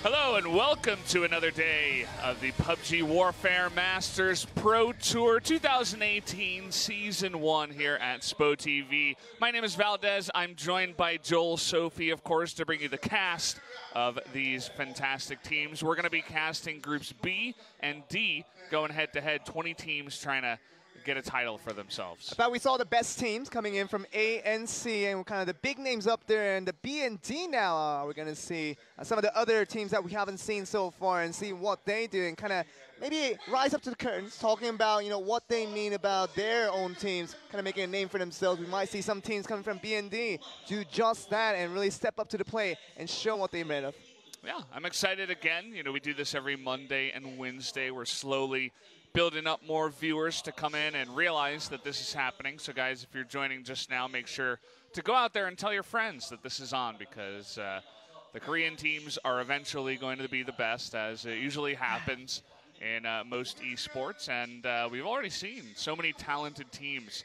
Hello and welcome to another day of the PUBG Warfare Masters Pro Tour 2018 Season 1 here at SPO TV. My name is Valdez. I'm joined by Joel Sophie, of course, to bring you the cast of these fantastic teams. We're going to be casting groups B and D, going head-to-head, 20 teams trying to get a title for themselves. I thought we saw the best teams coming in from A and C, and kind of the big names up there. And the B and D now, we're going to see some of the other teams that we haven't seen so far and see what they do and kind of maybe rise up to the curtains, talking about what they mean about their own teams, kind of making a name for themselves. We might see some teams coming from B and D do just that and really step up to the plate and show what they're made of. Yeah, I'm excited again. We do this every Monday and Wednesday. We're slowly building up more viewers to come in and realize that this is happening. So guys, if you're joining just now, make sure to go out there and tell your friends that this is on, because the Korean teams are eventually going to be the best, as it usually happens in most esports. And we've already seen so many talented teams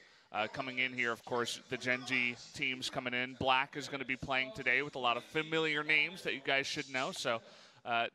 coming in here. Of course, the Genji teams coming in. Black is going to be playing today with a lot of familiar names that you guys should know. So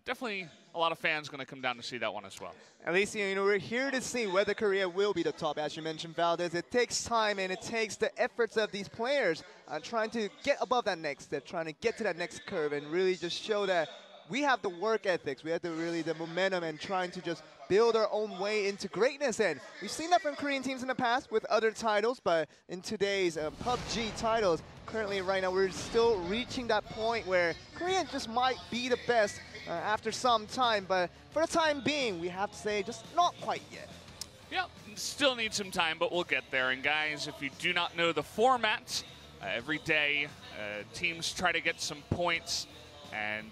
definitely a lot of fans going to come down to see that one as well. At least, we're here to see whether Korea will be the top. As you mentioned, Valdez, it takes time and it takes the efforts of these players trying to get above that next step, trying to get to that next curve and really just show that we have the work ethics, we have the momentum and trying to just build our own way into greatness. And we've seen that from Korean teams in the past with other titles, but in today's PUBG titles, currently right now we're still reaching that point where Korea just might be the best after some time, but for the time being, we have to say just not quite yet. Yeah, still need some time, but we'll get there. And guys, if you do not know the format, every day teams try to get some points, and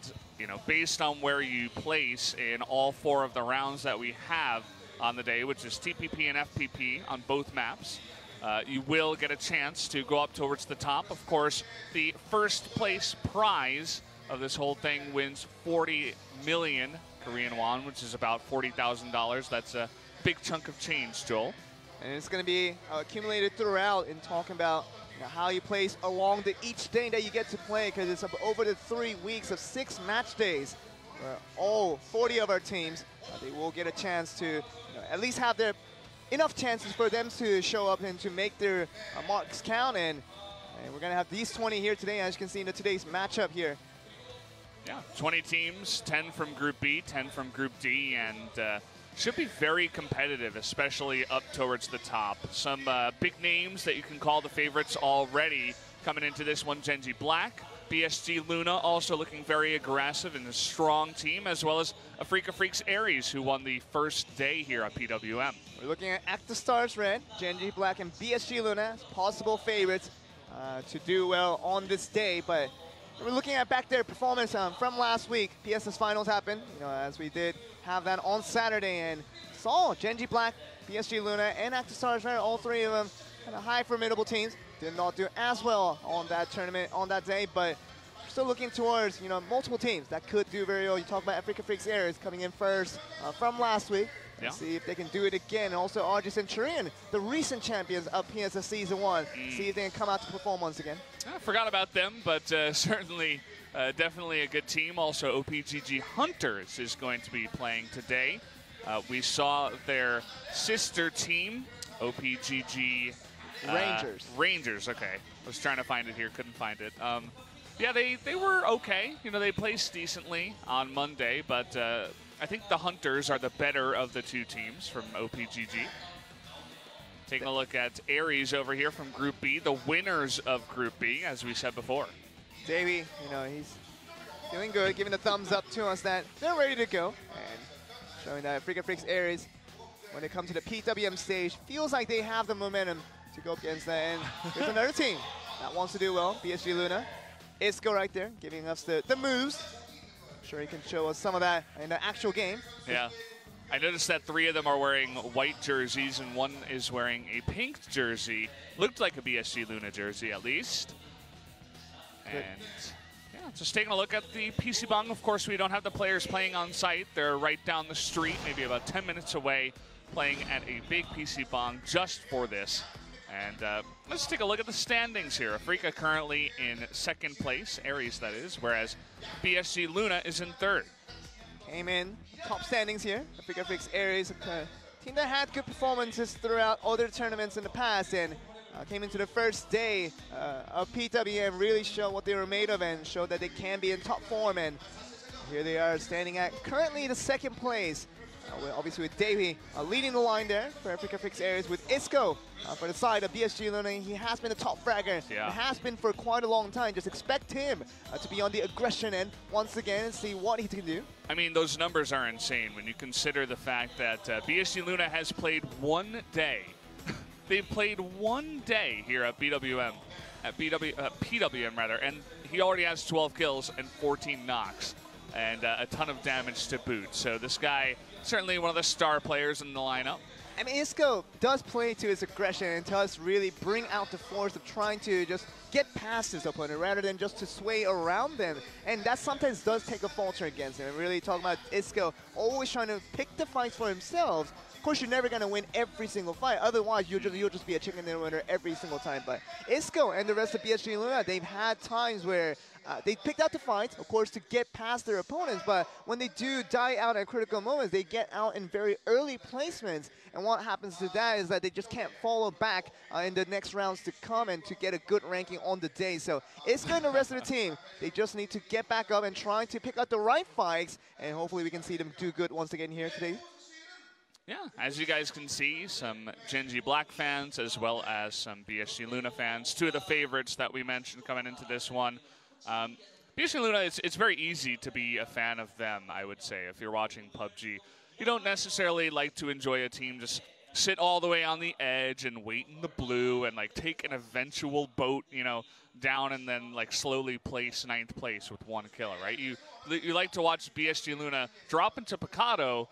based on where you place in all 4 of the rounds that we have on the day, which is TPP and FPP on both maps, you will get a chance to go up towards the top. Of course, the first place prize of this whole thing wins 40 million Korean won, which is about $40,000. That's a big chunk of change, Joel. And it's going to be accumulated throughout in talking about how you place along each day that you get to play, because it's over the 3 weeks of 6 match days where all 40 of our teams, they will get a chance to at least have their enough chances for them to show up and to make their marks count. And we're going to have these 20 here today, as you can see in today's matchup here. Yeah, 20 teams, 10 from Group B, 10 from Group D, and should be very competitive, especially up towards the top. Some big names that you can call the favorites already coming into this one. Genji Black, BSG Luna also looking very aggressive and a strong team, as well as Afrika Freaks Aries, who won the first day here at PWM. We're looking at Active Stars Red, Genji Black, and BSG Luna as possible favorites to do well on this day, but we're looking at back their performance from last week. PSS Finals happened, as we did have that on Saturday, and saw Genji Black, PSG Luna, and Active Stars Red, all 3 of them kind of high formidable teams. Did not do as well on that tournament on that day, but we're still looking towards multiple teams that could do very well. You talk about Afrika Freaks Aries coming in first from last week. Yeah. See if they can do it again. And also RG Centurion, the recent champions of PSS Season 1. See if they can come out to perform once again. I forgot about them, but certainly, definitely a good team. Also, OPGG Hunters is going to be playing today. We saw their sister team, OPGG Rangers. Rangers, okay. I was trying to find it here, couldn't find it. Yeah, they were okay. They placed decently on Monday, but I think the Hunters are the better of the 2 teams from OPGG. Taking a look at Aries over here from Group B, the winners of Group B, as we said before. Davey, he's doing good, giving a thumbs up to us that they're ready to go. And showing that Afrika Freaks Aries, when it comes to the PWM stage, feels like they have the momentum to go up against that. And there's another team that wants to do well, BSG Luna. Isco right there, giving us the moves. I'm sure he can show us some of that in the actual game. Yeah. I noticed that 3 of them are wearing white jerseys and 1 is wearing a pink jersey. Looked like a BSG Luna jersey at least. And yeah, just taking a look at the PC Bang. Of course, we don't have the players playing on site. They're right down the street, maybe about 10 minutes away, playing at a big PC Bang just for this. And let's take a look at the standings here. Afrika currently in second place, Aries that is, whereas BSG Luna is in third. Came in top standings here. Afrika Fix Aries, a team that had good performances throughout other tournaments in the past, and came into the first day of PWM, really showed what they were made of and showed that they can be in top form. And here they are standing at currently the second place. Obviously with Davey leading the line there for Afrika Fix Aries, with Isco for the side of BSG Luna. He has been a top fragger. Yeah. It has been for quite a long time. Just expect him to be on the aggression end once again and see what he can do. I mean, those numbers are insane when you consider the fact that BSG Luna has played 1 day. They've played 1 day here at PWM, PWM rather, and he already has 12 kills and 14 knocks, and a ton of damage to boot. So this guy, certainly one of the star players in the lineup. I mean, Isco does play to his aggression and does really bring out the force of trying to just get past his opponent rather than just to sway around them. And that sometimes does take a falter against him. And really talking about Isco always trying to pick the fights for himself. Of course, you're never going to win every single fight. Otherwise, you'll just be a chicken dinner winner every single time. But Isco and the rest of BSG Luna, they've had times where they picked out the fight, of course, to get past their opponents. But when they do die out at critical moments, they get out in very early placements. And what happens to that is that they just can't follow back in the next rounds to come and to get a good ranking on the day. So Isco and the rest of the team, they just need to get back up and try to pick out the right fights. And hopefully we can see them do good once again here today. Yeah, as you guys can see, some Genji Black fans as well as some BSG Luna fans. Two of the favorites that we mentioned coming into this one. BSG Luna, it's very easy to be a fan of them, I would say, if you're watching PUBG. You don't necessarily like to enjoy a team just sit all the way on the edge and wait in the blue and like take an eventual boat, you know, down and then like slowly place 9th place with 1 kill, right? You like to watch BSG Luna drop into Picado,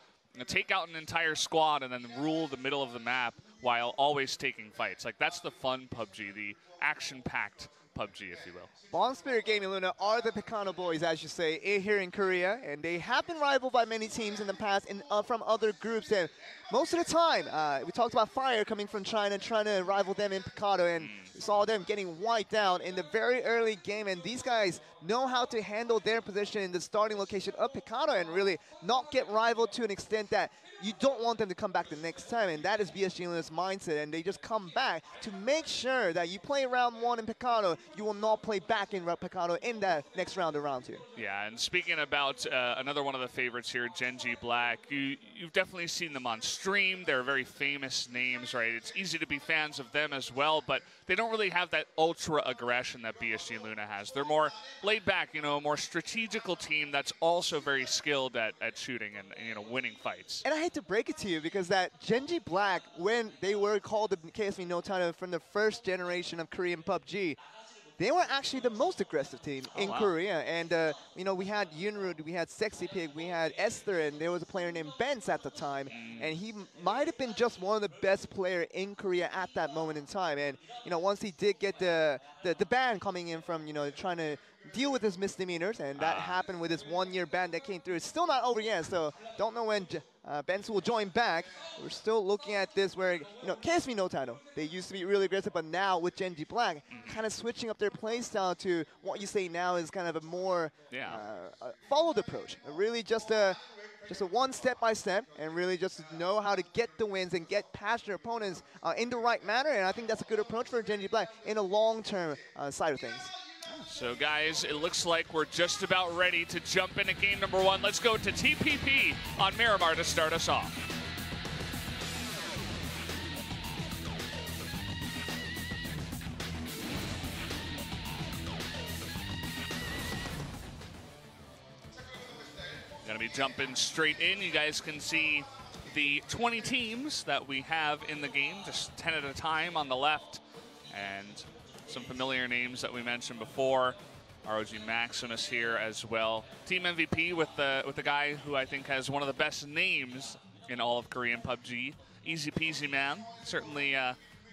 take out an entire squad and then rule the middle of the map while always taking fights. Like, that's the fun PUBG, the action-packed PUBG, if you will. Bond Spirit Gaming Luna are the Picano boys, as you say, here in Korea, and they have been rivaled by many teams in the past from other groups. And most of the time, we talked about Fire coming from China, trying to rival them in Picado, and we saw them getting wiped out in the very early game. And these guys know how to handle their position in the starting location of Picado and really not get rivaled to an extent that you don't want them to come back the next time, and that is BSG Luna's mindset, and they just come back to make sure that you play round 1 in Picado, you will not play back in Picado in that next round of round 2. Yeah, and speaking about another one of the favorites here, Genji Black, you've definitely seen them on stream. They're very famous names, right? It's easy to be fans of them as well, but they don't really have that ultra aggression that BSG Luna has. They're more laid back, you know, more strategical team that's also very skilled at shooting and, you know, winning fights. And I hate to break it to you, because that Genji Black, when they were called the KSV No Title from the first generation of Korean PUBG, they were actually the most aggressive team in Korea. And, you know, we had Yunrud, we had Sexy Pig, we had Esther, and there was a player named Benz at the time. And he might have been just one of the best players in Korea at that moment in time. And, you know, once he did get the ban coming in from, you know, trying to deal with his misdemeanors, and that happened with his 1-year ban that came through. It's still not over yet, so don't know when Benz will join back. We're still looking at this where, you know, KSV No Title, they used to be really aggressive, but now with Genji Black, kind of switching up their play style to what you say now is kind of a more followed approach. Really just a one step by step, and really just know how to get the wins and get past your opponents in the right manner. And I think that's a good approach for Genji Black in a long-term side of things. So guys, it looks like we're just about ready to jump into game number 1. Let's go to TPP on Miramar to start us off. Gonna be jumping straight in. You guys can see the 20 teams that we have in the game, just 10 at a time on the left. And some familiar names that we mentioned before. ROG Maximus here as well. Team MVP with the guy who I think has one of the best names in all of Korean PUBG. Easy Peasy Man. Certainly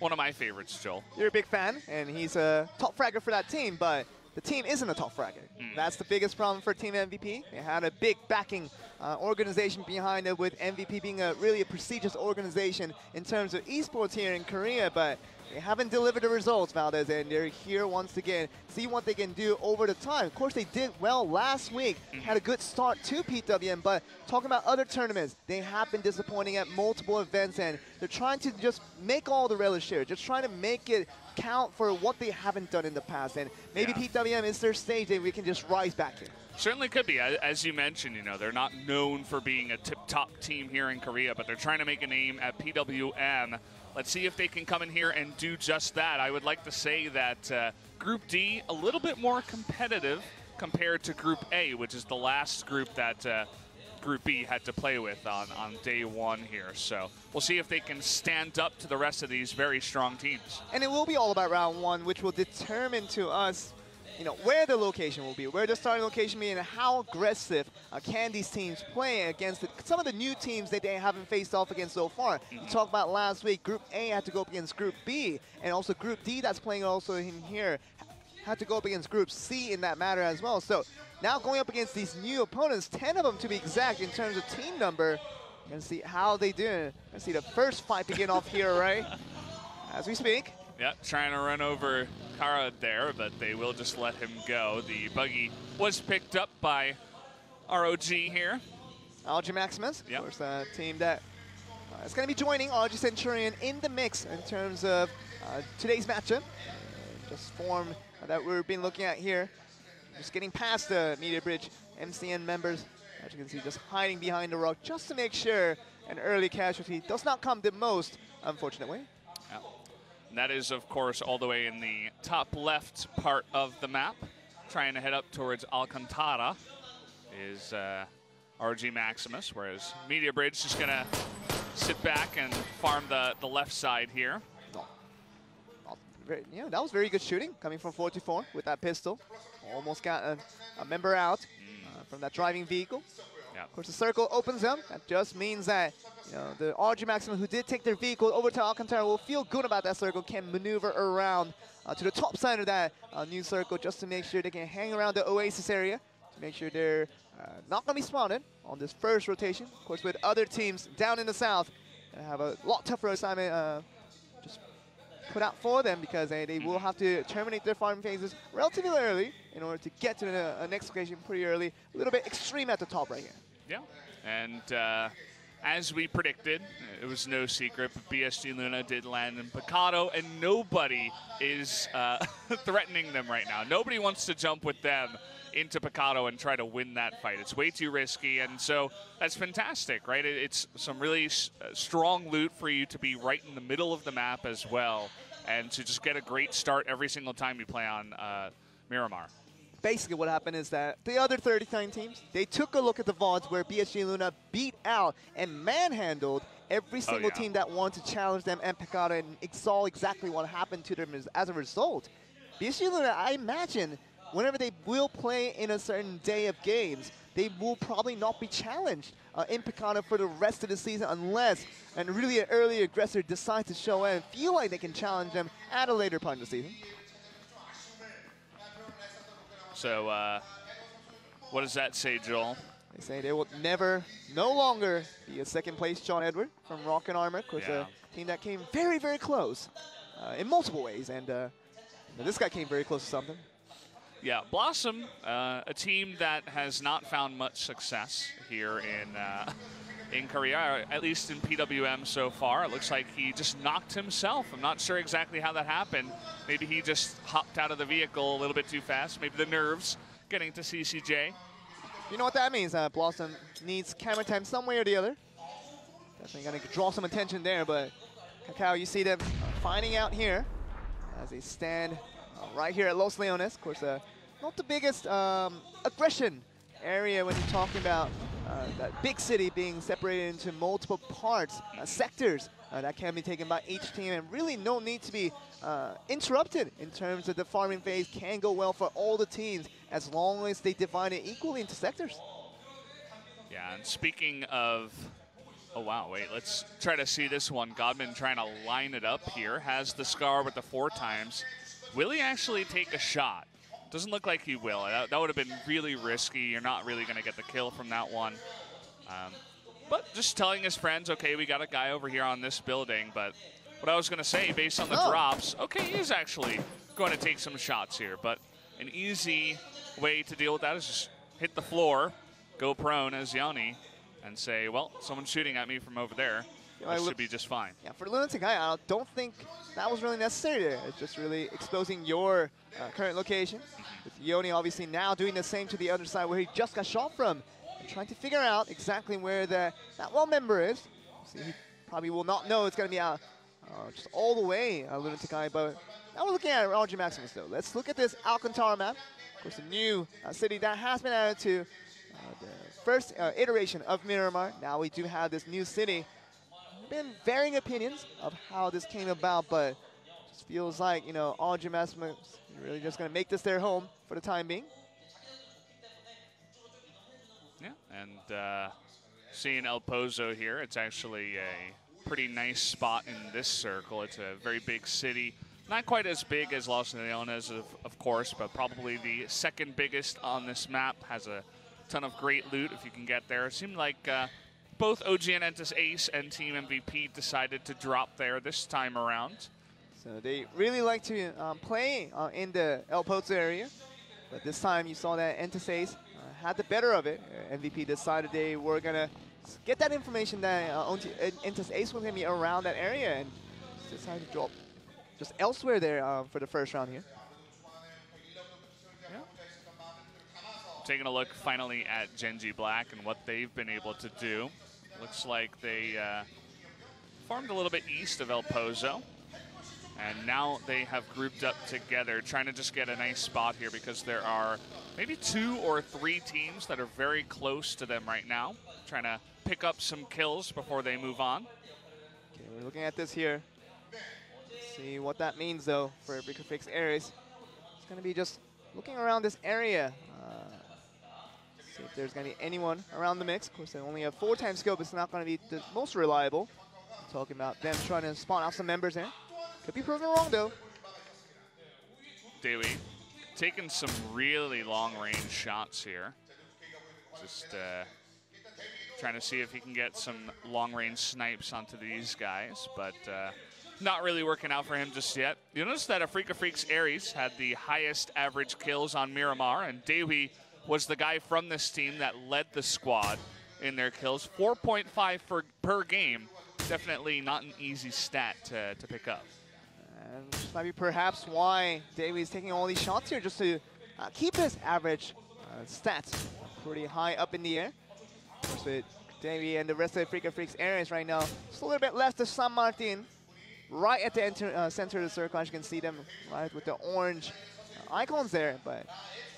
one of my favorites, Joel. You're a big fan, and he's a top fragger for that team, but the team isn't a top fragger. That's the biggest problem for Team MVP. They had a big backing organization behind it, with MVP being really a prestigious organization in terms of esports here in Korea, but They haven't delivered the results, Valdez, and they're here once again. See what they can do over the time. Of course, they did well last week. Had a good start to PWM, but talking about other tournaments, they have been disappointing at multiple events, and they're trying to just make all the relish here, just trying to make it count for what they haven't done in the past. And maybe PWM is their stage, and we can just rise back here. Certainly could be. As you mentioned, you know, they're not known for being a tip-top team here in Korea, but they're trying to make a name at PWM. Let's see if they can come in here and do just that. I would like to say that Group D, a little bit more competitive compared to Group A, which is the last group that Group B had to play with on day one here. So we'll see if they can stand up to the rest of these very strong teams. And it will be all about round one, which will determine to us, you know, where the location will be, where the starting location will be, and how aggressive can these teams play against some of the new teams that they haven't faced off against so far. You talked about last week, Group A had to go up against Group B, and also Group D that's playing also in here had to go up against Group C in that matter as well. So now going up against these new opponents, 10 of them to be exact in terms of team number. You're going to see how they do. You're going to see the first fight begin off here, right? As we speak. Yeah, trying to run over Kara there, but they will just let him go. The buggy was picked up by ROG here. ROG Maximus, of course, a team that is going to be joining ROG Centurion in the mix in terms of today's matchup. Just form that we've been looking at here. Just getting past the Media Bridge MCN members. As you can see, just hiding behind the rock just to make sure an early casualty does not come the most unfortunate way. Yeah. And that is, of course, all the way in the top left part of the map. Trying to head up towards Alcantara is RG Maximus, whereas Media Bridge just going to sit back and farm the left side here. Yeah, that was very good shooting coming from 44 with that pistol. Almost got a member out from that driving vehicle. Yeah. Of course, the circle opens up. That just means that, you know, the RG Maximus who did take their vehicle over to Alcantara will feel good about that circle, can maneuver around to the top side of that new circle just to make sure they can hang around the Oasis area, to make sure they're not going to be spotted on this first rotation. Of course, with other teams down in the south, they have a lot tougher assignment just put out for them, because they will have to terminate their farming phases relatively early in order to get to the next location pretty early. A little bit extreme at the top right here. Yeah, and as we predicted, it was no secret, but BSG Luna did land in Picado, and nobody is threatening them right now. Nobody wants to jump with them into Picado and try to win that fight. It's way too risky, and so that's fantastic, right? It's some really strong loot for you to be right in the middle of the map as well, and to just get a great start every single time you play on Miramar. Basically what happened is that the other 39 teams, they took a look at the VODs where BSG Luna beat out and manhandled every single team that wanted to challenge them and Picado, and saw exactly what happened to them as a result. BSG Luna, I imagine, whenever they will play in a certain day of games, they will probably not be challenged in Picado for the rest of the season unless really an early aggressor decides to show in and feel like they can challenge them at a later part of the season. So what does that say, Joel? They say they will no longer be a second place John Edward from Rocket Armor. Of course, a team that came very, very close in multiple ways. And this guy came very close to something. Yeah, Blossom, a team that has not found much success here in Korea, at least in PWM so far. It looks like he just knocked himself. I'm not sure exactly how that happened. Maybe he just hopped out of the vehicle a little bit too fast. Maybe the nerves getting to CCJ. You know what that means? Blossom needs camera time some way or the other. Definitely going to draw some attention there, but Kakao, you see them finding out here as they stand right here at Los Leones. Of course, not the biggest aggression area when you're talking about that big city being separated into multiple parts, sectors that can be taken by each team, and really no need to be interrupted in terms of the farming phase. Can go well for all the teams as long as they divide it equally into sectors. Yeah, and speaking of, oh wow, wait, let's try to see this one. Godman trying to line it up here, has the Scar with the 4 times. Will he actually take a shot? Doesn't look like he will. That would have been really risky. You're not really going to get the kill from that one. But just telling his friends, okay, we got a guy over here on this building, but what I was going to say, based on the drops, okay, he is actually going to take some shots here, but an easy way to deal with that is just hit the floor, go prone as Yanni, and say, well, someone's shooting at me from over there. That should be just fine. Yeah, for Lunatic Eye, I don't think that was really necessary there. It's just really exposing your current location. With Yoni obviously now doing the same to the other side where he just got shot from. And trying to figure out exactly where that wall member is. See, he probably will not know it's going to be just all the way Lunatic Eye. But now we're looking at RG Maximus though. Let's look at this Alcantara map. Of course, a new city that has been added to the first iteration of Miramar. Now we do have this new city. Been varying opinions of how this came about, but it just feels like, you know, RG Maximus is really just going to make this their home for the time being. Yeah, and seeing El Pozo here, it's actually a pretty nice spot in this circle. It's a very big city. Not quite as big as Los Leones, of course, but probably the second biggest on this map. Has a ton of great loot if you can get there. It seemed like both OG and Entus Ace and Team MVP decided to drop there this time around. So they really like to play in the El Pozo area, but this time you saw that Entus Ace had the better of it. MVP decided they were going to get that information that Entus Ace was going to be around that area and decided to drop just elsewhere there for the first round here. Taking a look finally at Genji Black and what they've been able to do. Looks like they farmed a little bit east of El Pozo, and now they have grouped up together, trying to just get a nice spot here because there are maybe 2 or 3 teams that are very close to them right now, trying to pick up some kills before they move on. Okay, we're looking at this here. See what that means though for Freaka Freaks Ares. It's going to be just looking around this area. See if there's going to be anyone around the mix. Of course, they only have 4 times scope. It's not going to be the most reliable. I'm talking about them trying to spawn out some members there. Could be proven wrong, though. Dewey taking some really long-range shots here. Just trying to see if he can get some long-range snipes onto these guys, but not really working out for him just yet. You notice that Freaka Freaks Ares had the highest average kills on Miramar, and Dewey was the guy from this team that led the squad in their kills. 4.5 per game. Definitely not an easy stat to pick up. And this might be perhaps why Davey is taking all these shots here, just to keep his average stats pretty high up in the air. Of course, with Davey and the rest of the Freaka Freaks Ares right now, just a little bit left of San Martin, right at the center of the circle. As you can see them right with the orange icons there, but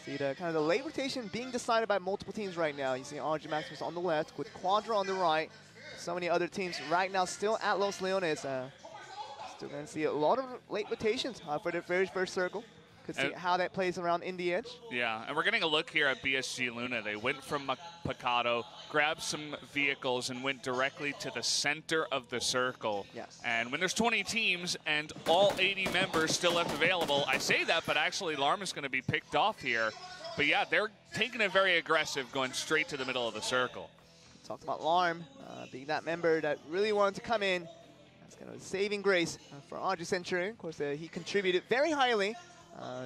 see the kind of the late rotation being decided by multiple teams right now. You see RG Maximus on the left with Quadra on the right. So many other teams right now still at Los Leones. Still going to see a lot of late rotations for the very first circle. Could see how that plays around in the edge. Yeah, and we're getting a look here at BSG Luna. They went from Picado, grabbed some vehicles, and went directly to the center of the circle. Yes. And when there's 20 teams and all 80 members still left available, I say that, but actually Larm is going to be picked off here. But yeah, they're taking it very aggressive, going straight to the middle of the circle. Talked about Larm being that member that really wanted to come in. That's kind of a saving grace for RG Centurion. Of course, he contributed very highly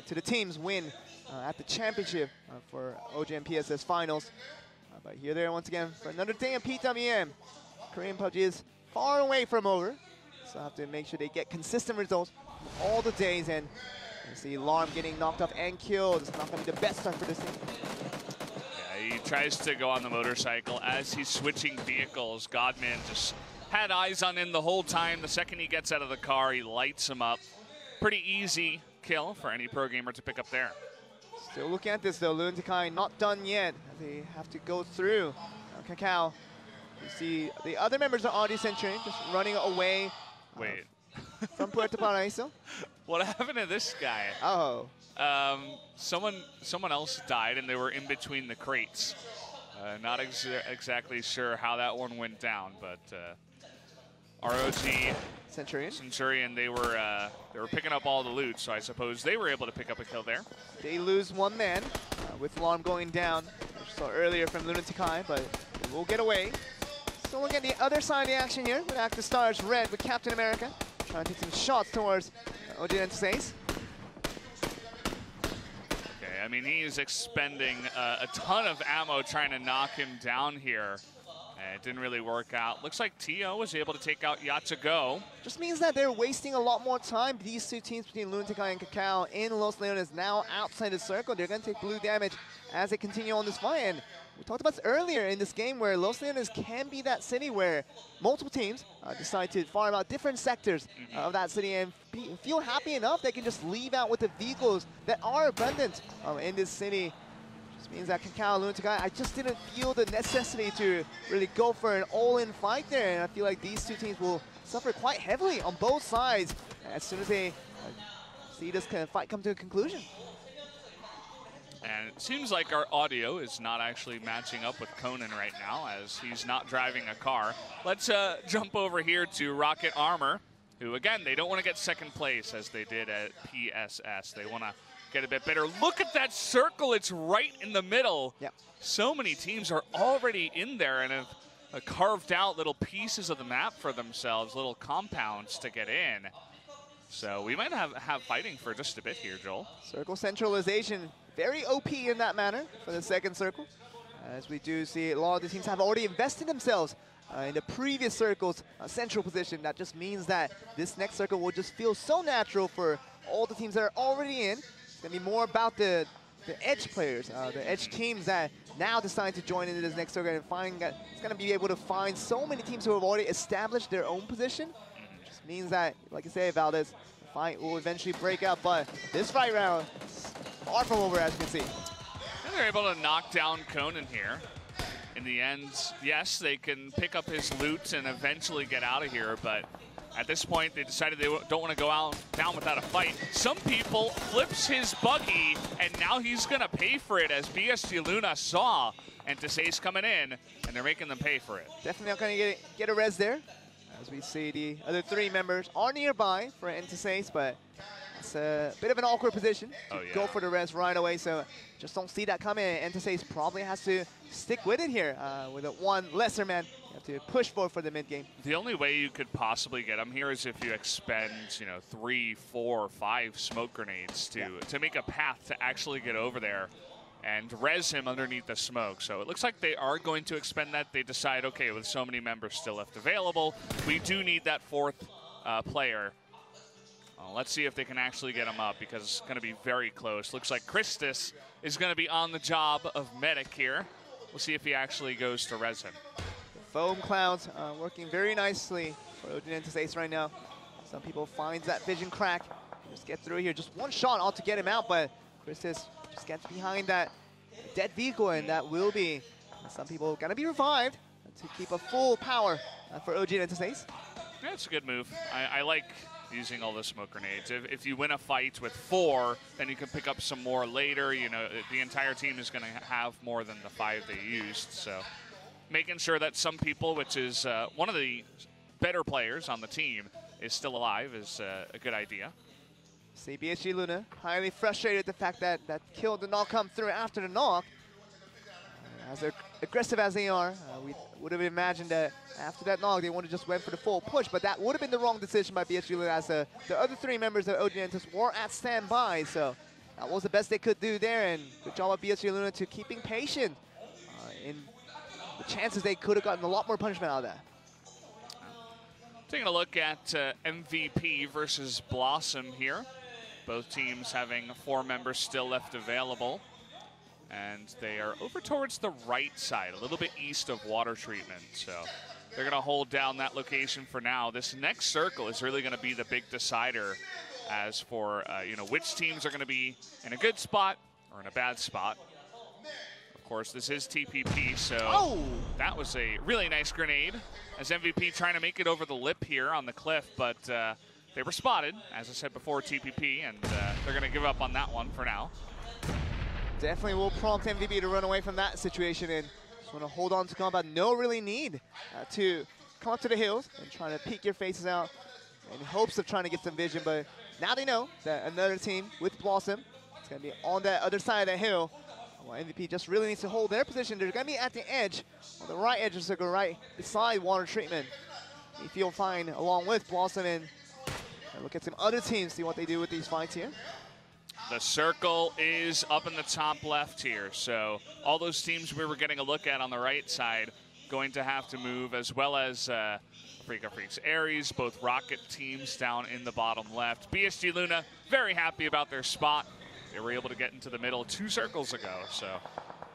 to the team's win at the championship for OG and PSS finals. But here they are once again for another day of PWM. Korean PUBG is far away from over, so I have to make sure they get consistent results all the days. And you see Larm getting knocked off and killed. It's not going to be the best start for this team. Yeah, he tries to go on the motorcycle as he's switching vehicles. Godman just had eyes on him the whole time. The second he gets out of the car, he lights him up. Pretty easy kill for any pro gamer to pick up there. Still looking at this though, Lunatic Eye not done yet. They have to go through Cacao. You see the other members of RG Centurion just running away. Wait. From Puerto Paraíso. What happened to this guy? Oh. Someone else died and they were in between the crates. Not exactly sure how that one went down, but ROG Centurion, they were picking up all the loot, so I suppose they were able to pick up a kill there. They lose one man with Larm going down, which we saw earlier from Lunatic Eye, but they will get away. So we'll get the other side of the action here with Active Stars Red with Captain America. trying to take some shots towards OG Entasace. Okay, I mean, he is expending a ton of ammo trying to knock him down here. And it didn't really work out. Looks like Tio was able to take out Yatsugo. Just means that they're wasting a lot more time. These two teams between Lunatic and Cacao in Los Leones now outside the circle. They're going to take blue damage as they continue on this fight. And we talked about this earlier in this game where Los Leones can be that city where multiple teams decide to farm out different sectors of that city and feel happy enough they can just leave out with the vehicles that are abundant in this city. Means that Cacao Lunatic, I just didn't feel the necessity to really go for an all-in fight there, and I feel like these two teams will suffer quite heavily on both sides as soon as they see this kind of fight come to a conclusion. And it seems like our audio is not actually matching up with Conan right now, as he's not driving a car. Let's jump over here to Rocket Armor, who, again, they don't want to get second place as they did at PSS. They want to get a bit better. Look at that circle. It's right in the middle. Yep. So many teams are already in there and have carved out little pieces of the map for themselves, little compounds to get in. So we might have fighting for just a bit here, Joel. Circle centralization, very OP in that manner for the second circle. As we do see a lot of the teams have already invested themselves in the previous circle's central position. That just means that this next circle will just feel so natural for all the teams that are already in. It's going to be more about the edge players, the edge teams that now decide to join into this next circle and find that it's going to be able to find so many teams who have already established their own position. It just means that, like I say, Valdez, the fight will eventually break out, but this fight round is far from over, as you can see. And they're able to knock down Conan here. In the end, yes, they can pick up his loot and eventually get out of here, but at this point, they decided they don't want to go down without a fight. Some people flips his buggy, and now he's going to pay for it as BSG Luna saw Entasace coming in, and they're making them pay for it. Definitely not going to get a res there, as we see the other three members are nearby for Entasace, but it's a bit of an awkward position to go for the res right away, so just don't see that coming. Entasace probably has to stick with it here with a one lesser man. You have to push for the mid game. The only way you could possibly get him here is if you expend, 3, 4, 5 smoke grenades to make a path to actually get over there and res him underneath the smoke. So it looks like they are going to expend that. They decide, okay, with so many members still left available, we do need that fourth player. Let's see if they can actually get him up, because it's going to be very close. Looks like Christus is going to be on the job of medic here. We'll see if he actually goes to res him. Foam clouds working very nicely for OG Entasace right now. Some people find that vision crack. Just get through here. Just one shot all to get him out, but Christus just gets behind that dead vehicle, and that will be some people gonna be revived to keep a full power for OG Entasace. Yeah, it's a good move. I like using all the smoke grenades. If you win a fight with 4, then you can pick up some more later. The entire team is gonna have more than the 5 they used, so making sure that some people, which is one of the better players on the team, is still alive is a good idea. See BSG Luna highly frustrated at the fact that that kill did not come through after the knock. As aggressive as they are, we would have imagined that after that knock they would have just went for the full push, but that would have been the wrong decision by BSG Luna, as the other 3 members of OG Entasace were at standby, so that was the best they could do there, and good job of BSG Luna to keeping patient in the chances they could have gotten a lot more punishment out of that. Taking a look at MVP versus Blossom here. Both teams having 4 members still left available. And they are over towards the right side, a little bit east of water treatment. So they're going to hold down that location for now. This next circle is really going to be the big decider as for, which teams are going to be in a good spot or in a bad spot. Of course, this is TPP, so that was a really nice grenade as MVP trying to make it over the lip here on the cliff, but they were spotted, as I said before, TPP, and they're going to give up on that one for now. Definitely will prompt MVP to run away from that situation and just want to hold on to combat. No really need to come up to the hills and try to peek your faces out in hopes of trying to get some vision, but now they know that another team with Blossom is going to be on that other side of the hill. Well, MVP just really needs to hold their position. They're going to be at the edge, on the right edge of the circle, right beside water treatment. They feel fine along with Blossom and Look at some other teams, see what they do with these fights here. The circle is up in the top left here, so all those teams we were getting a look at on the right side going to have to move, as well as Freaka Freaks Aries, both Rocket teams down in the bottom left. BSG Luna, very happy about their spot. They were able to get into the middle 2 circles ago, so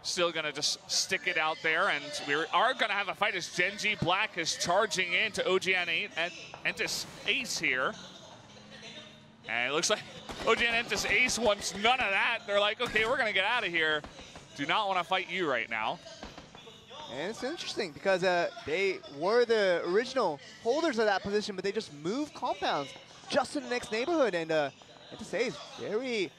still going to just stick it out there, and we are going to have a fight as Genji Black is charging into OGN 8 and Entis Ace here. And it looks like OGN Entis Ace wants none of that. They're like, okay, we're going to get out of here. Do not want to fight you right now. And it's interesting because they were the original holders of that position, but they just moved compounds just in the next neighborhood. And Entis Ace, very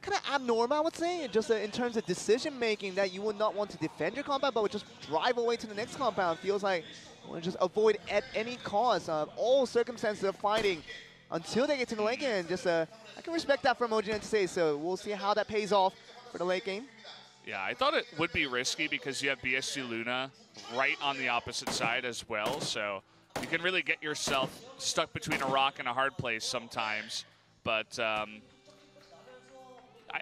kind of abnormal, I would say, just in terms of decision making, that you would not want to defend your compound, but would just drive away to the next compound. Feels like you want to just avoid at any cost all circumstances of fighting until they get to the late game. Just I can respect that from OGN Ace, so we'll see how that pays off for the late game. Yeah, I thought it would be risky because you have BSG Luna right on the opposite side as well, so you can really get yourself stuck between a rock and a hard place sometimes. But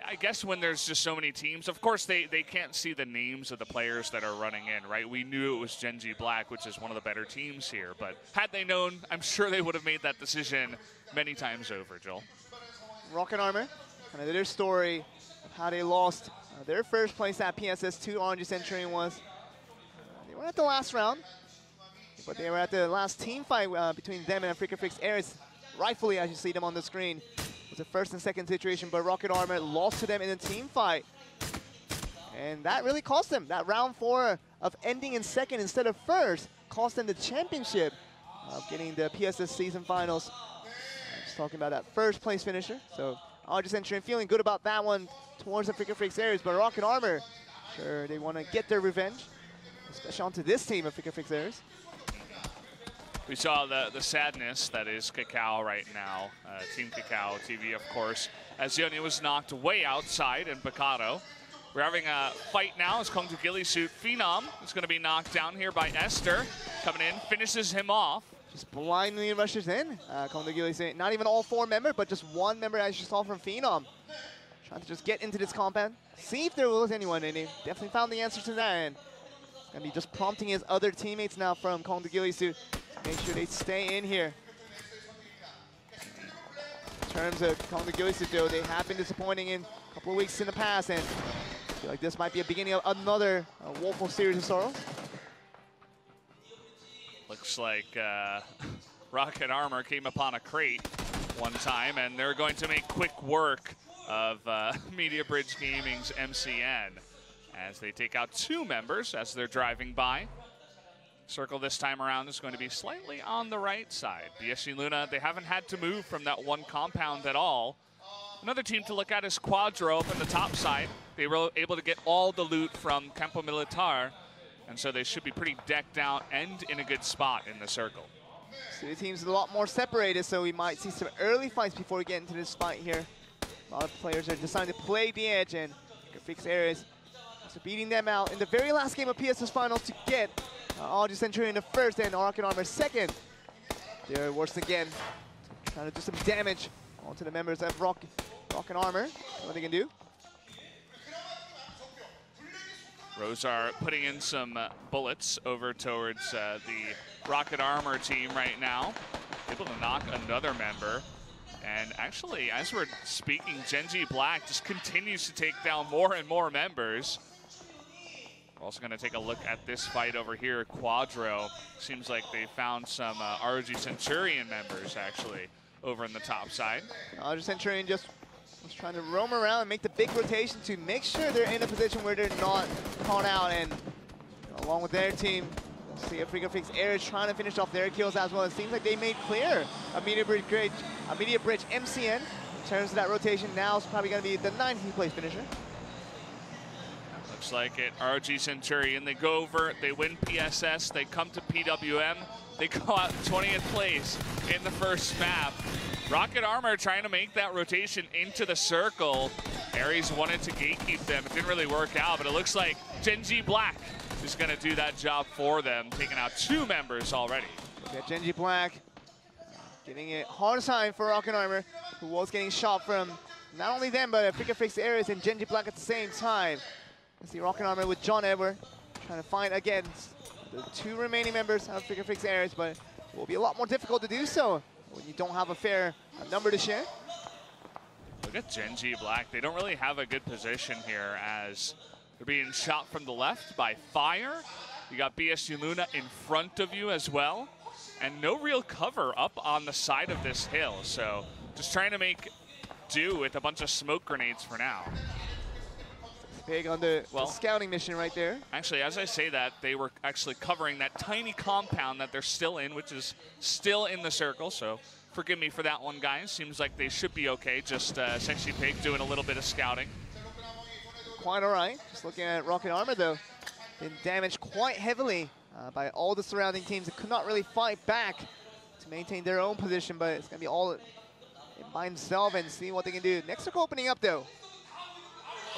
I guess when there's just so many teams, of course they can't see the names of the players that are running in, right? We knew it was Genji Black, which is one of the better teams here, but had they known, I'm sure they would have made that decision many times over, Joel. Rocket Armor, kind of their story of how they lost their first place at PSS to RNG Centurion was, they were at the last round, but they were at the last team fight between them and Freaka Freaks Aries. Rightfully, as you see them on the screen, was a first and second situation, but Rocket Armor lost to them in a team fight. And that really cost them. That round 4 of ending in second instead of first cost them the championship of getting the PSS season finals. Just talking about that first place finisher. So I'll just enter in feeling good about that one towards the Freaka Freaks Aries, but Rocket Armor, sure, they want to get their revenge, especially onto this team of Freaka Freaks Aries. We saw the sadness that is Kakao right now, Team Kakao TV, of course, as Yoni was knocked way outside in Bacado. We're having a fight now as Kong Gilly Suit Phenom is going to be knocked down here by Esther. Coming in, finishes him off. Just blindly rushes in. Kong Gilly Suit, not even all 4 members, but just 1 member, as you saw from Phenom. Trying to just get into this compound, see if there was anyone, and he definitely found the answer to that. And it's going to be just prompting his other teammates now from Kong Gilly Suit. Make sure they stay in here. In terms of Kong Gilly Suit, though, they have been disappointing in a couple of weeks in the past, and I feel like this might be a beginning of another woeful series of sorrow. Looks like Rocket Armor came upon a crate one time, and they're going to make quick work of Media Bridge Gaming's MCN as they take out 2 members as they're driving by. Circle this time around is going to be slightly on the right side. BSG Luna, they haven't had to move from that 1 compound at all. Another team to look at is Quadro up on the top side. They were able to get all the loot from Campo Militar, and so they should be pretty decked out and in a good spot in the circle. So the team's a lot more separated, so we might see some early fights before we get into this fight here. A lot of players are deciding to play the edge, and Freaks Aries so beating them out in the very last game of PSS Finals to get RNG Centurion in the first and Rocket Armor second. They're worse again, trying to do some damage onto the members of Rocket Armor. What they can do. Rosar putting in some bullets over towards the Rocket Armor team right now. Able to knock another member. And actually, as we're speaking, Genji Black just continues to take down more and more members. We're also going to take a look at this fight over here. Quadro, seems like they found some ROG Centurion members, actually, over in the top side. ROG Centurion just was trying to roam around and make the big rotation to make sure they're in a position where they're not caught out. And along with their team, see if Freaka Freaks Aries trying to finish off their kills as well. It seems like they made clear a Media Bridge MCN. In terms of that rotation, now it's probably going to be the 9th place finisher. Looks like it. ROG Centurion, they go over, they win PSS, they come to PWM, they go out 20th place in the first map. Rocket Armor trying to make that rotation into the circle. Aries wanted to gatekeep them. It didn't really work out, but it looks like Genji Black is going to do that job for them, taking out 2 members already. Yeah, Genji Black giving it hard time for Rocket Armor, who was getting shot from not only them, but Freaker Freaks Ares and Genji Black at the same time. You see Rocket Armor with John Edward trying to fight against the 2 remaining members of Freaker Freaks Ares, but it will be a lot more difficult to do so when you don't have a fair number to share. Look at Genji Black. They don't really have a good position here as they're being shot from the left by Fire. You got BSG Luna in front of you as well. And no real cover up on the side of this hill. So just trying to make do with a bunch of smoke grenades for now. Big on the scouting mission right there. Actually, as I say that, they were actually covering that tiny compound that they're still in, which is still in the circle. So forgive me for that one, guys. Seems like they should be okay. Just Sexy Pig doing a little bit of scouting. Quite all right. Just looking at Rocket Armor, though. Been damaged quite heavily by all the surrounding teams that could not really fight back to maintain their own position, but it's going to be all by himself and see what they can do. Next circle opening up, though.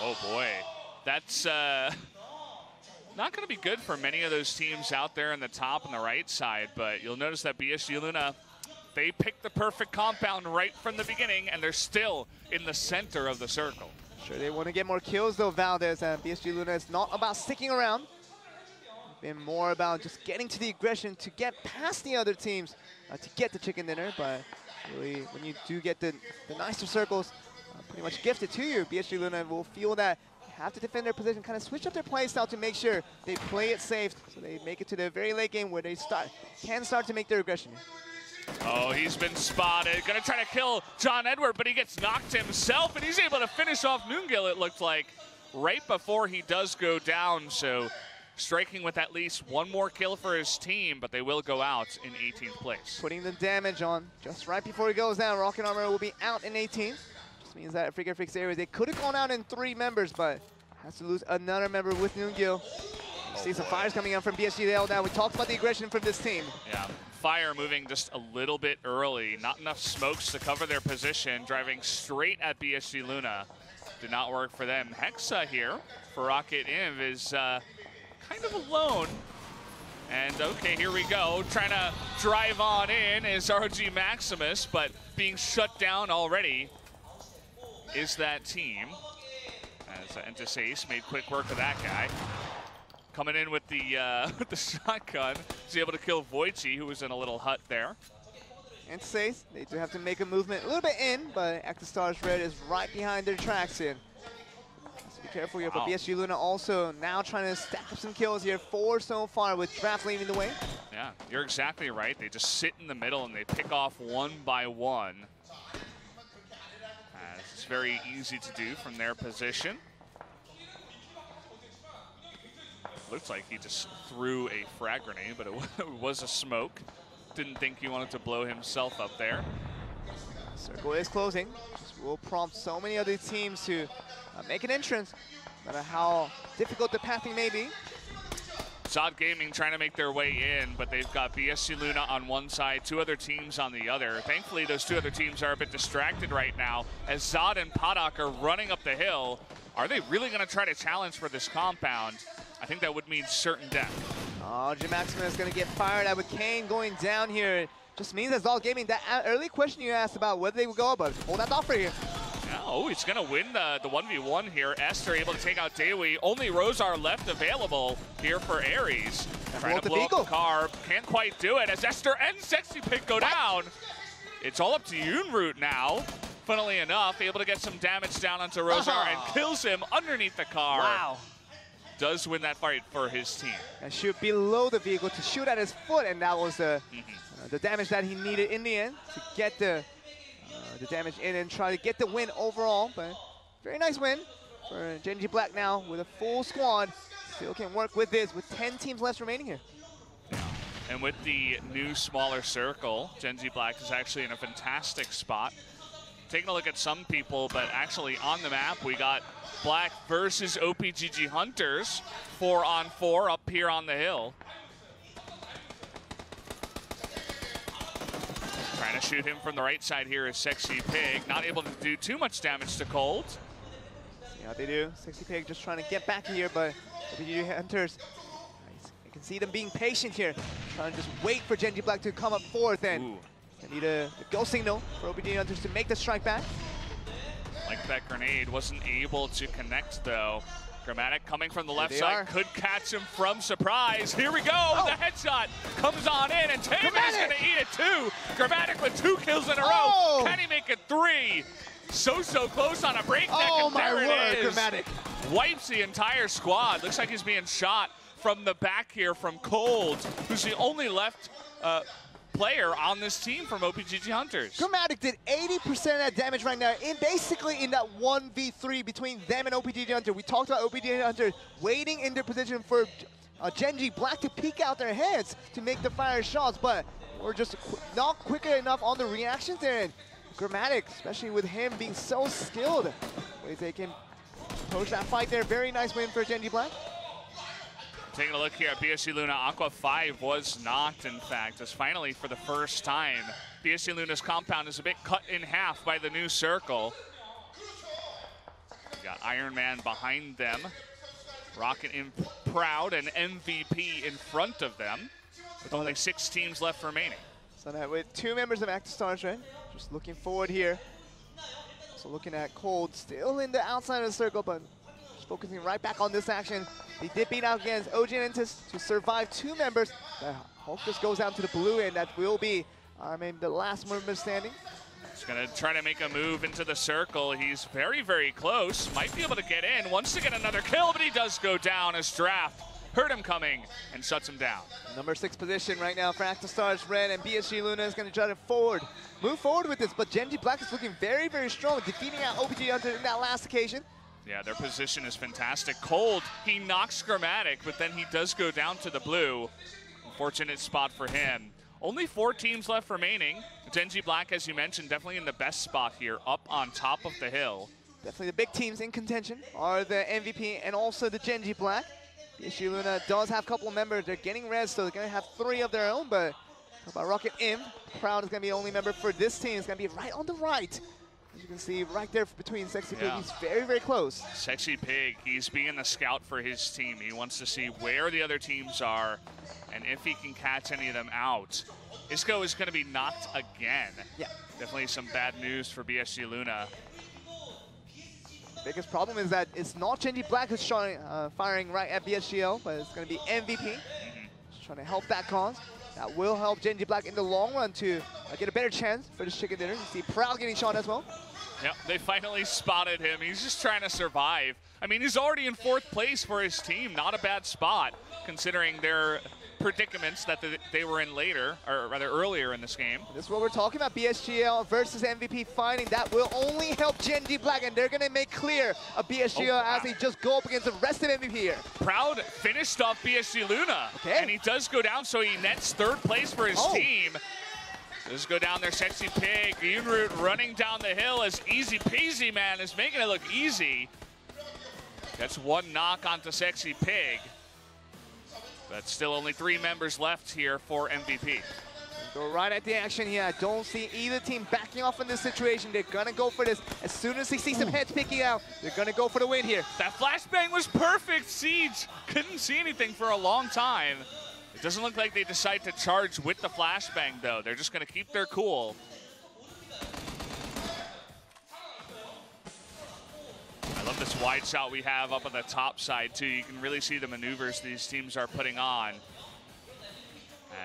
Oh, boy. That's not going to be good for many of those teams out there in the top and the right side, but you'll notice that BSG Luna, they picked the perfect compound right from the beginning, and they're still in the center of the circle. Sure, they want to get more kills, though, Valdez. BSG Luna is not about sticking around. It's been more about just getting to the aggression to get past the other teams to get the chicken dinner, but really, when you do get the nicer circles pretty much gifted to you, BSG Luna will feel that have to defend their position, kind of switch up their play style to make sure they play it safe so they make it to the very late game where they can start to make their aggression. Oh, he's been spotted. Gonna try to kill John Edward, but he gets knocked himself, and he's able to finish off Noongil, it looked like, right before he does go down. So striking with at least 1 more kill for his team, but they will go out in 18th place. Putting the damage on just right before he goes down. Rocket Armor will be out in 18th. Means that Freaker Freaks Ares, they could have gone out in 3 members, but has to lose another member with Noongil. See some fires coming out from BSG now. We talked about the aggression from this team. Yeah, Fire moving just a little bit early. Not enough smokes to cover their position, driving straight at BSG Luna. Did not work for them. Hexa here for Rocket Inv is kind of alone. And okay, here we go. Trying to drive on in is RG Maximus, but being shut down already is that team. As Entis Ace made quick work of that guy. Coming in with the shotgun, he's able to kill Voichi, who was in a little hut there. Entis Ace, they do have to make a movement a little bit in, but Active Stars Red is right behind their tracks in. So be careful here, but BSG Luna also now trying to stack up some kills here. 4 so far with Draft leading the way. Yeah, you're exactly right. They just sit in the middle and they pick off 1 by 1. It's very easy to do from their position. Looks like he just threw a frag grenade, but it was a smoke. Didn't think he wanted to blow himself up there. Circle is closing. This will prompt so many other teams to make an entrance, no matter how difficult the pathing may be. Zod Gaming trying to make their way in, but they've got BSG Luna on one side, 2 other teams on the other. Thankfully, those 2 other teams are a bit distracted right now as Zod and Paddock are running up the hill. Are they really going to try to challenge for this compound? I think that would mean certain death. Oh, Jim Maximus is going to get fired at with Kane going down here. It just means that Zod Gaming, that early question you asked about whether they would go up, but hold that thought for you. Oh, he's going to win the 1v1 here. Esther able to take out Daewoo. Only Rosar left available here for Ares. Trying to blow up the car. Can't quite do it as Esther and Sexy Pig go down. It's all up to Yoonroot now. Funnily enough, able to get some damage down onto Rosar and kills him underneath the car. Wow. Does win that fight for his team. And shoot below the vehicle to shoot at his foot, and that was the damage that he needed in the end to get the damage in and try to get the win overall. But very nice win for Genji Black now with a full squad. Still can work with this with 10 teams left remaining here. And with the new smaller circle, Genji Black is actually in a fantastic spot. Taking a look at some people, but actually on the map we got Black versus OPGG Hunters, 4-on-4 up here on the hill. Trying to shoot him from the right side here is Sexy Pig. Not able to do too much damage to Cold. Yeah, they do. Sexy Pig just trying to get back here, but OPGG Hunters, you can see them being patient here. Trying to just wait for Genji Black to come up forth and They need a go signal for OPG Hunters to make the strike back. Like that grenade, wasn't able to connect though. Grammatic coming from the left side, could catch him from surprise. Here we go, the headshot comes on in, and Taman is gonna eat it too. Grammatic with 2 kills in a row. Can he make it 3? So close on a breakneck, and there it is. Grammatic Wipes the entire squad. Looks like he's being shot from the back here from Cold, who's the only left player on this team from OPGG Hunters. Grammatic did 80% of that damage right now, basically in that 1v3 between them and OPGG Hunter. We talked about OPGG Hunter waiting in their position for Genji Black to peek out their heads to make the fire shots, but we're just not quicker enough on the reactions there. And Grammatic, especially with him being so skilled, they can push that fight there. Very nice win for Genji Black. Taking a look here at BSC Luna, Aqua 5 was knocked, in fact, as finally for the first time, BSC Luna's compound is a bit cut in half by the new circle. We got Iron Man behind them, Rocket in Proud and MVP in front of them, with only 6 teams left remaining. So now with 2 members of Active Stars, right? Just looking forward here. So looking at Cold, still in the outside of the circle, but just focusing right back on this action. They did beat out against OG Entis to survive 2 members. The Hulk just goes down to the blue, and that will be, the last member standing. He's gonna try to make a move into the circle. He's very close. Might be able to get in. Wants to get another kill, but he does go down as Draft heard him coming and shuts him down. Number 6 position right now for Active Stars Red, and BSG Luna is going to try to move forward with this, but Genji Black is looking very strong, defeating out OPG Hunter in that last occasion. Yeah, their position is fantastic. Cold, he knocks Grammatic, but then he does go down to the blue. Unfortunate spot for him. Only 4 teams left remaining. Genji Black, as you mentioned, definitely in the best spot here, up on top of the hill. Definitely the big teams in contention are the MVP and also the Genji Black. BSG Luna does have a couple of members. They're getting res, so they're going to have 3 of their own, but how about Rocket Imp? Proud is going to be the only member for this team. It's going to be right on the right. As you can see right there between Sexy Pig, he's very close. Sexy Pig, he's being the scout for his team. He wants to see where the other teams are and if he can catch any of them out. Isco is going to be knocked again. Yeah. Definitely some bad news for BSG Luna. Biggest problem is that it's not Genji Black who's firing right at BSGL, but it's going to be MVP. Just trying to help that cause. That will help Genji Black in the long run to get a better chance for this chicken dinner. You see Proud getting shot as well. Yep, they finally spotted him. He's just trying to survive. I mean, he's already in 4th place for his team. Not a bad spot, considering their predicaments that they were in later, or rather earlier in this game. This is what we're talking about, BSGL versus MVP fighting. That will only help Genji Black, and they're going to make clear of BSGL as they just go up against the rest of MVP here. Proud finished off BSG Luna, and he does go down, so he nets 3rd place for his team. Does go down there, Sexy Pig. Yunroot running down the hill as easy peasy, man, is making it look easy. That's 1 knock onto Sexy Pig. But still only 3 members left here for MVP. Go right at the action here. I don't see either team backing off in this situation. They're going to go for this. As soon as they see some heads picking out, they're going to go for the win here. That flashbang was perfect. Siege couldn't see anything for a long time. It doesn't look like they decide to charge with the flashbang, though. They're just going to keep their cool. I love this wide shot we have up on the top side, too. You can really see the maneuvers these teams are putting on.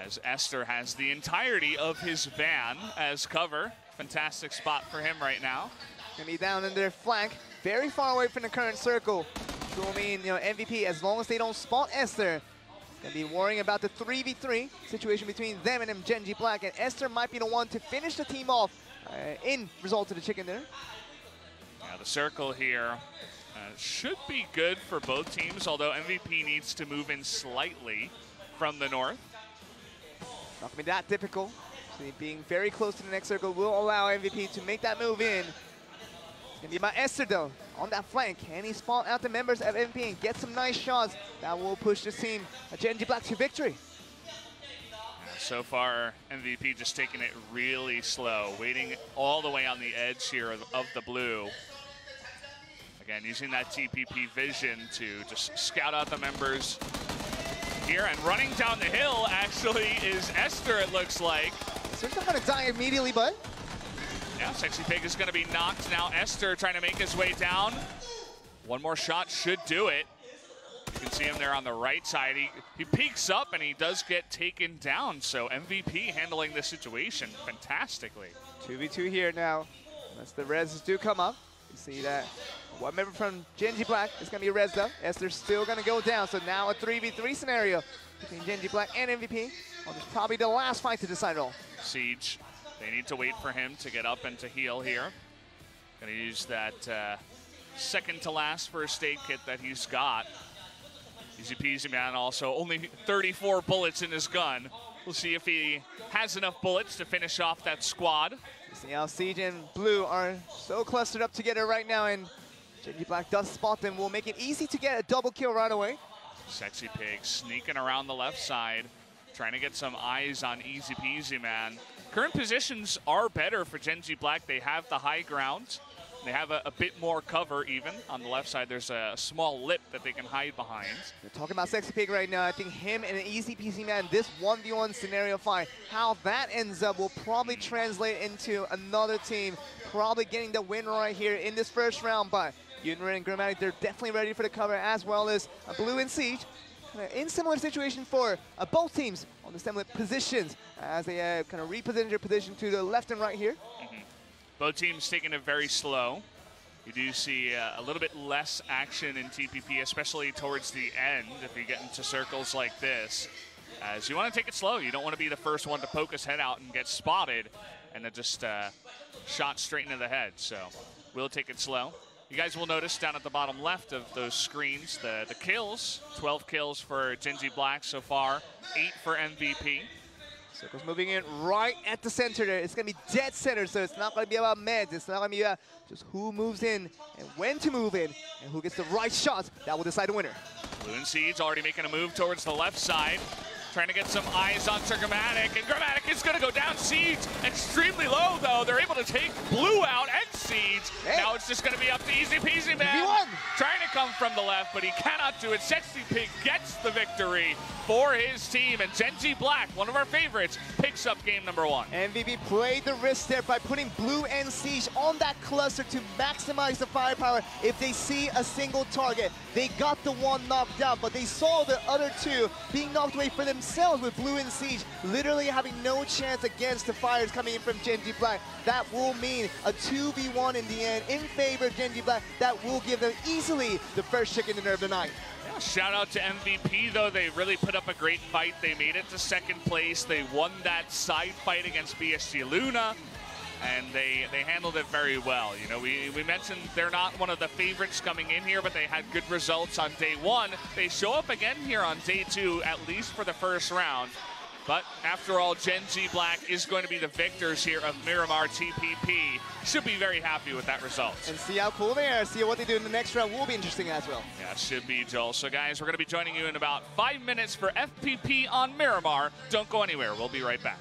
As Esther has the entirety of his van as cover. Fantastic spot for him right now. Gonna be down in their flank, very far away from the current circle. Which will mean, MVP, as long as they don't spot Esther, gonna be worrying about the 3v3 situation between them and Genji Black, and Esther might be the one to finish the team off in result of the chicken dinner. Yeah, the circle here should be good for both teams, although MVP needs to move in slightly from the north. Not gonna be that difficult. So being very close to the next circle will allow MVP to make that move in. It's gonna be about Esther though, on that flank. Can he spot out the members of MVP and get some nice shots that will push the team, Genji Black, to victory? So far, MVP just taking it really slow, waiting all the way on the edge here of the blue. Again, using that TPP vision to just scout out the members here, and running down the hill actually is Esther, it looks like. Esther's not going to die immediately, but... Yeah, Sexy Pig is going to be knocked. Now Esther trying to make his way down. One more shot should do it. You can see him there on the right side. He peeks up and he does get taken down. So MVP handling the situation fantastically. 2v2 here now. Unless the reses do come up. You see that one member from Genji Black is going to be rezzed up. Esther's still going to go down. So now a 3v3 scenario between Genji Black and MVP. Well, this is probably the last fight to decide it all. Siege, they need to wait for him to get up and to heal here. Going to use that second to last first aid kit that he's got. Easy peasy, man. Also, only 34 bullets in his gun. We'll see if he has enough bullets to finish off that squad. You see how Siege and Blue are so clustered up together right now, and Genji Black does spot them. Will make it easy to get a double kill right away. Sexy Pig sneaking around the left side, trying to get some eyes on Easy Peasy, man. Current positions are better for Genji Black. They have the high ground. They have a bit more cover even. On the left side, there's a small lip that they can hide behind. We're talking about Sexy Pig right now. I think him and an Easy Peasy man, this 1v1 scenario fight, how that ends up will probably translate into another team probably getting the win right here in this first round. But Yunrin and Grammatic, they're definitely ready for the cover, as well as Blue and Siege. In similar situation for both teams on the similar positions as they kind of reposition their position to the left and right here. Both teams taking it very slow. You do see a little bit less action in TPP, especially towards the end if you get into circles like this. As you want to take it slow. You don't want to be the first one to poke his head out and get spotted and then just shot straight into the head. So we'll take it slow. You guys will notice down at the bottom left of those screens, the kills. 12 kills for Genji Black so far, 8 for MVP. Circle's moving in right at the center there. It's going to be dead center, so it's not going to be about meds. It's not going to be about just who moves in and when to move in and who gets the right shots. That will decide the winner. Blue and Siege already making a move towards the left side. Trying to get some eyes on Grammatic, and Grammatic is going to go down. Siege extremely low, though. They're able to take Blue out and Siege. Hey. Now it's just going to be up to Easy Peasy, man. Trying to come from the left, but he cannot do it. Sexy Pig gets the victory for his team, and Genji Black, one of our favorites, picks up game number 1. MVP played the risk there by putting Blue and Siege on that cluster to maximize the firepower. If they see a single target, they got the one knocked out, but they saw the other two being knocked away for themselves with Blue and Siege literally having no chance against the fires coming in from Genji Black. That will mean a 2v1 in the end in favor of Genji Black. That will give them easily the first chicken dinner of the night. Yeah, shout out to MVP, though. They really put up a great fight. They made it to second place. They won that side fight against BSG Luna, and they handled it very well. You know, we mentioned they're not one of the favorites coming in here, but they had good results on day 1. They show up again here on day 2, at least for the first round. But after all, Genji Black is going to be the victors here of Miramar TPP. Should be very happy with that result. And see how cool they are. See what they do in the next round will be interesting as well. Yeah, it should be, Joel. So, guys, we're going to be joining you in about 5 minutes for FPP on Miramar. Don't go anywhere. We'll be right back.